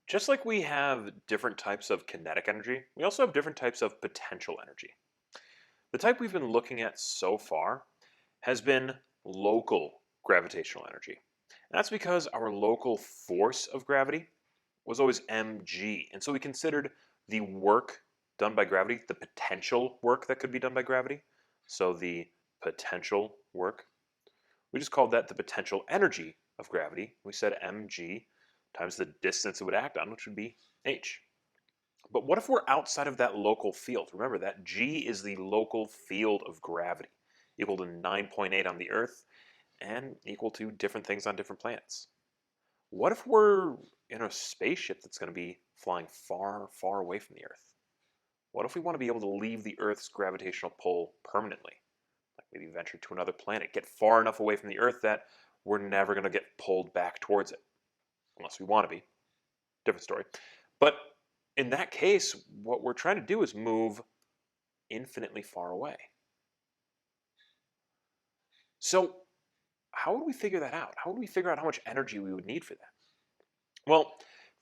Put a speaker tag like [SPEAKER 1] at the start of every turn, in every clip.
[SPEAKER 1] Just like we have different types of kinetic energy, we also have different types of potential energy. The type we've been looking at so far has been local gravitational energy. And that's because our local force of gravity was always mg. And so we considered the work done by gravity, the potential work that could be done by gravity. So the potential work, we just called that the potential energy of gravity. We said mg times the distance it would act on, which would be h. But what if we're outside of that local field? Remember that g is the local field of gravity, equal to 9.8 on the Earth and equal to different things on different planets. What if we're in a spaceship that's going to be flying far, far away from the Earth? What if we want to be able to leave the Earth's gravitational pull permanently? Like maybe venture to another planet, get far enough away from the Earth that we're never going to get pulled back towards it. Unless we want to be. Different story. But in that case, what we're trying to do is move infinitely far away. So how would we figure that out? How would we figure out how much energy we would need for that? Well,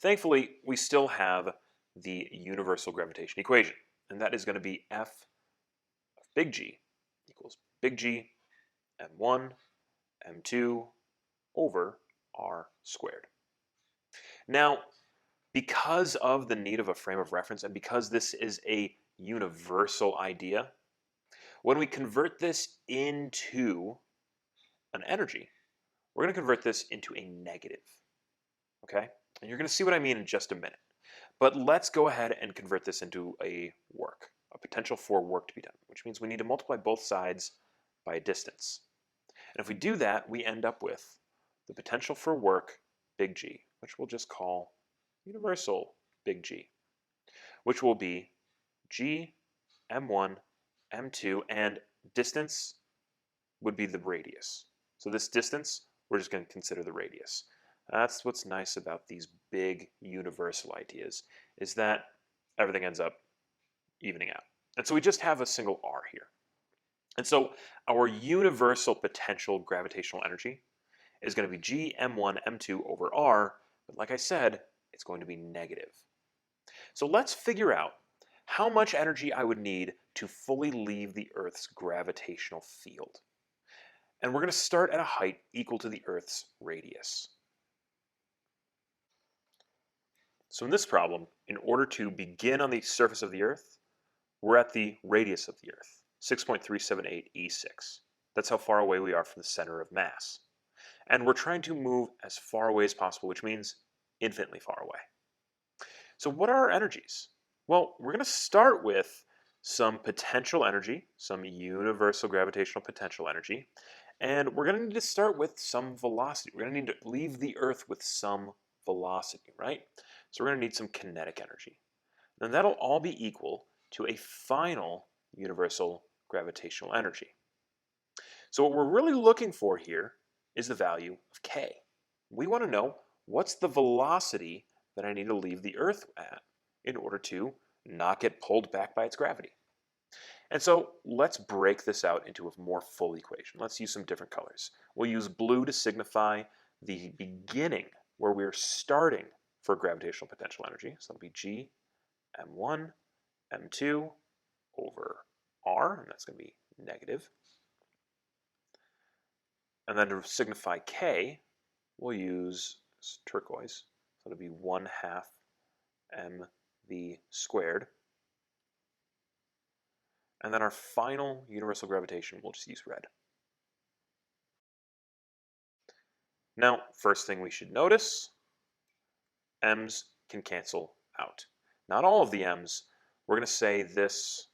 [SPEAKER 1] thankfully, we still have the universal gravitation equation, and that is going to be F of big G equals big G m1 m2 over r squared. Now, because of the need of a frame of reference and because this is a universal idea, when we convert this into an energy, we're going to convert this into a negative. Okay? And you're going to see what I mean in just a minute. But let's go ahead and convert this into a work, a potential for work to be done, which means we need to multiply both sides by a distance. And if we do that, we end up with the potential for work, big G, which we'll just call universal big G, which will be G, m1, m2, and distance would be the radius. So this distance, we're just going to consider the radius. That's what's nice about these big universal ideas, is that everything ends up evening out. And so we just have a single r here. And so our universal potential gravitational energy is going to be G m1 m2 over r, but like I said, it's going to be negative. So let's figure out how much energy I would need to fully leave the Earth's gravitational field. And we're going to start at a height equal to the Earth's radius. So in this problem, in order to begin on the surface of the Earth, we're at the radius of the Earth, 6.378 e6. That's how far away we are from the center of mass. And we're trying to move as far away as possible, which means infinitely far away. So what are our energies? Well, we're going to start with some potential energy, some universal gravitational potential energy, and we're going to need to start with some velocity. We're going to need to leave the Earth with some velocity, right? So we're going to need some kinetic energy. And that'll all be equal to a final universal gravitational energy. So what we're really looking for here is the value of k. We want to know what's the velocity that I need to leave the Earth at in order to not get pulled back by its gravity. And so let's break this out into a more full equation. Let's use some different colors. We'll use blue to signify the beginning, where we're starting for gravitational potential energy. So that'll be G m1, m2 over r, and that's going to be negative. And then to signify k, we'll use turquoise. So it'll be 1/2 mv squared. And then our final universal gravitation, we'll just use red. Now, first thing we should notice, m's can cancel out. Not all of the m's. We're going to say this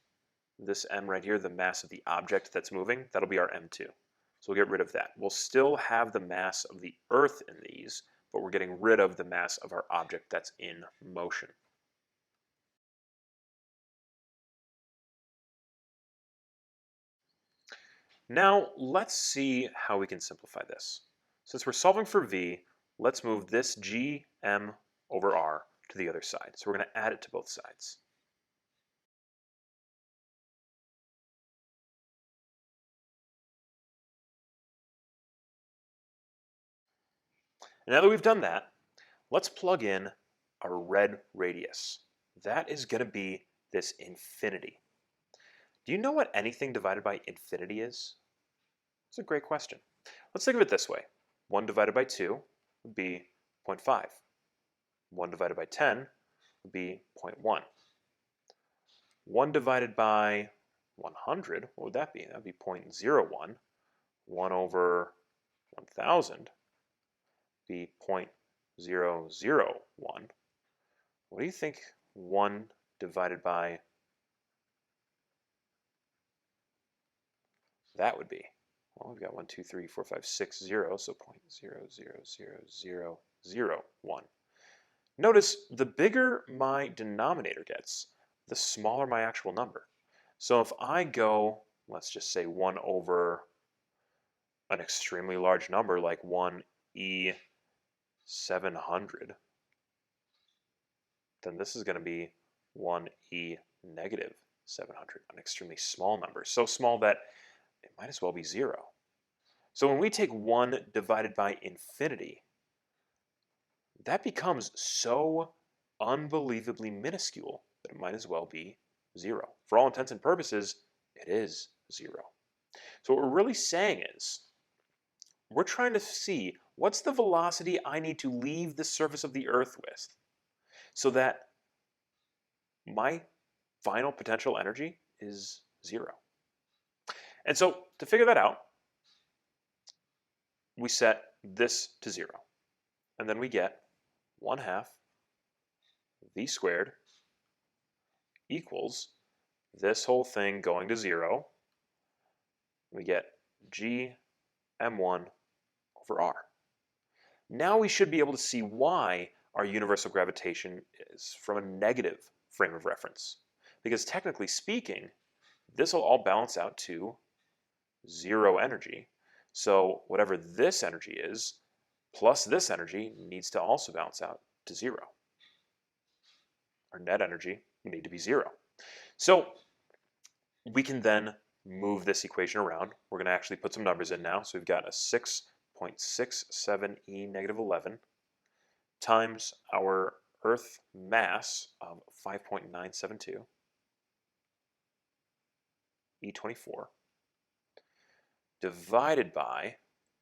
[SPEAKER 1] m right here, the mass of the object that's moving, that'll be our m2. So we'll get rid of that. We'll still have the mass of the Earth in these, but we're getting rid of the mass of our object that's in motion. Now, let's see how we can simplify this. Since we're solving for v, let's move this g m over r to the other side. So we're going to add it to both sides. And now that we've done that, let's plug in our red radius. That is going to be this infinity. Do you know what anything divided by infinity is? It's a great question. Let's think of it this way. 1 divided by 2 would be 0.5. 1 divided by 10 would be 0.1. 1 divided by 100, what would that be? That would be 0.01. 1 over 1,000 would be 0.001. What do you think 1 divided by that would be? Well, we've got 1, 2, 3, 4, 5, 6 zeros, so 0.0000001. Notice the bigger my denominator gets, the smaller my actual number. So if I go, let's just say 1 over an extremely large number like 1e700, then this is going to be 1e negative 700, an extremely small number, so small that it might as well be 0. So when we take 1 divided by infinity, that becomes so unbelievably minuscule that it might as well be 0. For all intents and purposes, it is 0. So what we're really saying is, we're trying to see what's the velocity I need to leave the surface of the Earth with so that my final potential energy is 0. And so to figure that out, we set this to 0. And then we get 1/2 v squared equals this whole thing going to 0. We get g m1 over r. Now we should be able to see why our universal gravitation is from a negative frame of reference. Because technically speaking, this will all balance out to 0 energy. So whatever this energy is, plus this energy needs to also balance out to 0. Our net energy would need to be 0. So we can then move this equation around. We're going to actually put some numbers in now. So we've got a 6.67 e negative 11 times our Earth mass of 5.972 e24 divided by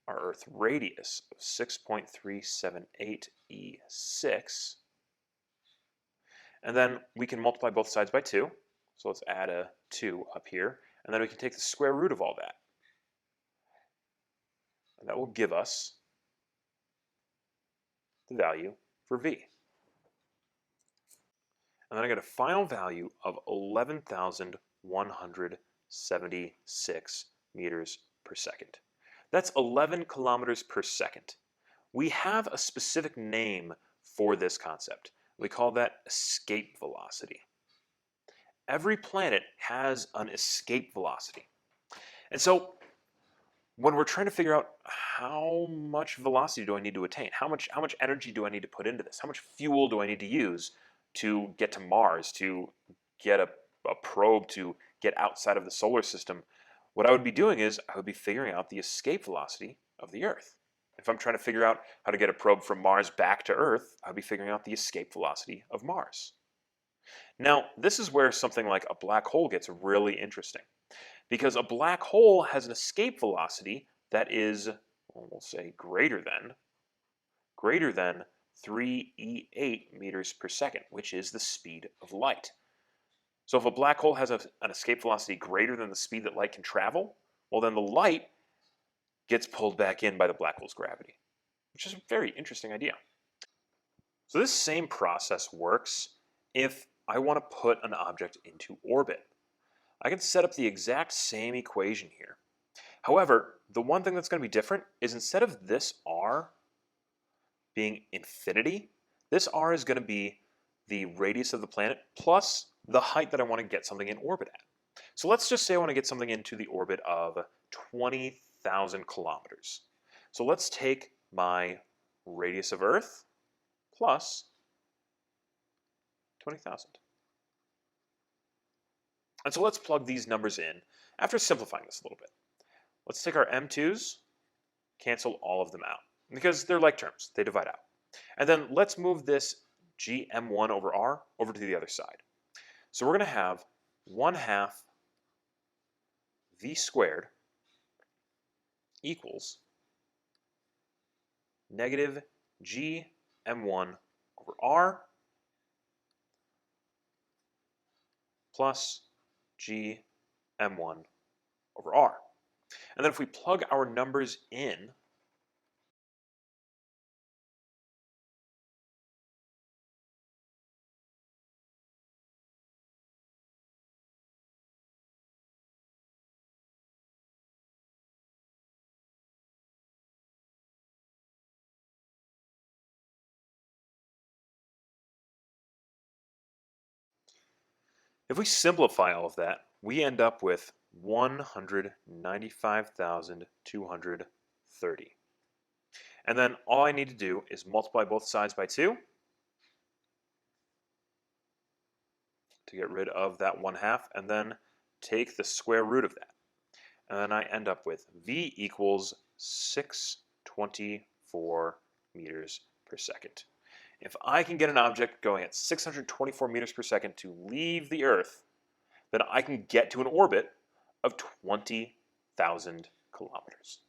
[SPEAKER 1] our Earth radius of 6.378 e6. And then we can multiply both sides by 2. So let's add a 2 up here. And then we can take the square root of all that. And that will give us the value for V. And then I get a final value of 11,176 meters per second. That's 11 kilometers per second. We have a specific name for this concept. We call that escape velocity. Every planet has an escape velocity. And so when we're trying to figure out how much velocity do I need to attain, how much energy do I need to put into this, how much fuel do I need to use to get to Mars, to get a probe to get outside of the solar system, what I would be doing is I would be figuring out the escape velocity of the Earth. If I'm trying to figure out how to get a probe from Mars back to Earth, I'd be figuring out the escape velocity of Mars. Now, this is where something like a black hole gets really interesting, because a black hole has an escape velocity that is, well, we'll say greater than 3e8 meters per second, which is the speed of light. So if a black hole has an escape velocity greater than the speed that light can travel, well then the light gets pulled back in by the black hole's gravity, which is a very interesting idea. So this same process works if I want to put an object into orbit. I can set up the exact same equation here. However, the one thing that's going to be different is instead of this r being infinity, this r is going to be the radius of the planet plus the height that I want to get something in orbit at. So let's just say I want to get something into the orbit of 20,000 kilometers. So let's take my radius of Earth plus 20,000. And so let's plug these numbers in after simplifying this a little bit. Let's take our m2s, cancel all of them out, because they're like terms, they divide out. And then let's move this gm1 over r over to the other side. So we're going to have 1/2 v squared equals negative gm1 over r plus gm1 over r. And then if we plug our numbers in, if we simplify all of that, we end up with 195,230. And then all I need to do is multiply both sides by 2 to get rid of that 1/2, and then take the square root of that. And then I end up with v equals 624 meters per second. If I can get an object going at 624 meters per second to leave the Earth, then I can get to an orbit of 20,000 kilometers.